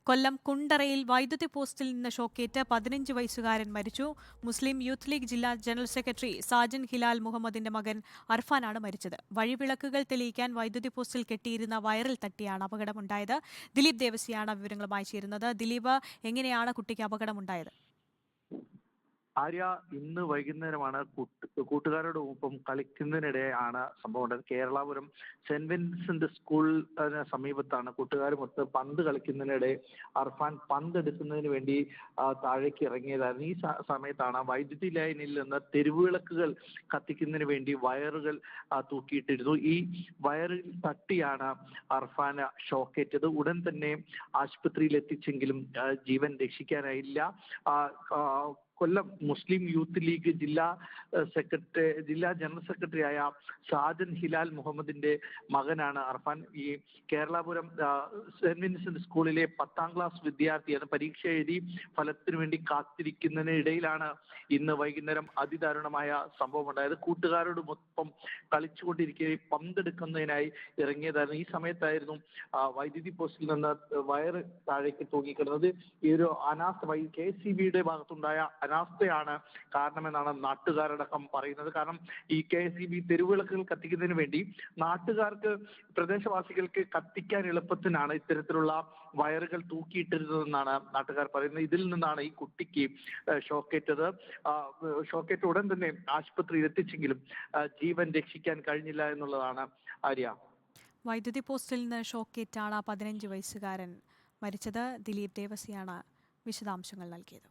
കൊല്ലം കുണ്ടറയിൽ വൈദ്യുതി പോസ്റ്റിൽ നിന്ന് ഷോക്കേറ്റ് 15 വയസ്സുകാരൻ മരിച്ചു. മുസ്ലിം യൂത്ത് ലീഗ് ജില്ലാ ജനറൽ സെക്രട്ടറി സാജൻ ഹിലാൽ മുഹമ്മദിന്റെ മകൻ അർഫാനാണ് മരിച്ചത്. വഴിവിളക്കുകൾ തെളിയിക്കാൻ വൈദ്യുതി പോസ്റ്റിൽ കെട്ടിയിരുന്ന വയറിൽ തട്ടിയാണ് അപകടമുണ്ടായത്. ദിലീപ് ദേവസിയാണ് വിവരങ്ങളുമായി ചേരുന്നത്. ദിലീപ്, എങ്ങനെയാണ് കുട്ടിക്ക് അപകടമുണ്ടായത്? ആര്യ, ഇന്ന് വൈകുന്നേരമാണ് കൂട്ടുകാരോടൊപ്പം കളിക്കുന്നതിനിടെയാണ് സംഭവം ഉണ്ടായത്. കേരളാപുരം സെന്റ് വിൻസെന്റ് സ്കൂളിന് സമീപത്താണ് കൂട്ടുകാരുമൊത്ത് പന്ത് കളിക്കുന്നതിനിടെ അർഫാൻ പന്ത് എടുക്കുന്നതിന് വേണ്ടി താഴേക്ക് ഇറങ്ങിയതായിരുന്നു. ഈ സമയത്താണ് വൈദ്യുതി ലൈനിൽ നിന്ന് തെരുവുവിളക്കുകൾ കത്തിക്കുന്നതിന് വേണ്ടി വയറുകൾ തൂക്കിയിട്ടിരുന്നു. ഈ വയറിൽ തട്ടിയാണ് അർഫാന് ഷോക്കേറ്റത്. ഉടൻ തന്നെ ആശുപത്രിയിൽ എത്തിച്ചെങ്കിലും ജീവൻ രക്ഷിക്കാനായില്ല. കൊല്ലം മുസ്ലിം യൂത്ത് ലീഗ് ജില്ലാ ജനറൽ സെക്രട്ടറിയായ സാജൻ ഹിലാൽ മുഹമ്മദിന്റെ മകനാണ് അർഫാൻ. ഈ കേരളാപുരം സെന്റ് വിൻസെന്റ് സ്കൂളിലെ 10ാം ക്ലാസ് വിദ്യാർത്ഥിയാണ്. പരീക്ഷ എഴുതി ഫലത്തിനു വേണ്ടി കാത്തിരിക്കുന്നതിനിടയിലാണ് ഇന്ന് വൈകുന്നേരം അതിദാരുണമായ സംഭവം ഉണ്ടായത്. കൂട്ടുകാരോടുമൊപ്പം കളിച്ചുകൊണ്ടിരിക്കെ പന്തെടുക്കുന്നതിനായി ഇറങ്ങിയതായിരുന്നു. ഈ സമയത്തായിരുന്നു വൈദ്യുതി പോസ്റ്റിൽ നിന്ന് വയറ് താഴേക്ക് തൂങ്ങിക്കിടന്നത്. ഈ ഒരു അനാസ്ഥ KSEBയുടെ ഭാഗത്തുണ്ടായ അനാസ്ഥയാണ് കാരണമെന്നാണ് നാട്ടുകാരടക്കം പറയുന്നത്. കാരണം ഈ KSEB തെരുവിളക്കുകൾ കത്തിക്കുന്നതിന് വേണ്ടി പ്രദേശവാസികൾക്ക് കത്തിക്കാൻ എളുപ്പത്തിനാണ് ഇത്തരത്തിലുള്ള വയറുകൾ തൂക്കിയിട്ടിരുന്നതെന്നാണ് നാട്ടുകാർ പറയുന്നത്. ഇതിൽ നിന്നാണ് ഈ കുട്ടിക്ക് ഷോക്കേറ്റത്. ഷോക്കേറ്റ് ഉടൻ തന്നെ ആശുപത്രിയിൽ എത്തിച്ചെങ്കിലും ജീവൻ രക്ഷിക്കാൻ കഴിഞ്ഞില്ല എന്നുള്ളതാണ് ആര്യ. വൈദ്യുതി പോസ്റ്റിൽ നിന്ന് ഷോക്കേറ്റാണ് 15 വയസ്സുകാരൻ മരിച്ചത്. ദിലീപ് ദേവസിയാണ് വിശദാംശങ്ങൾ നൽകിയത്.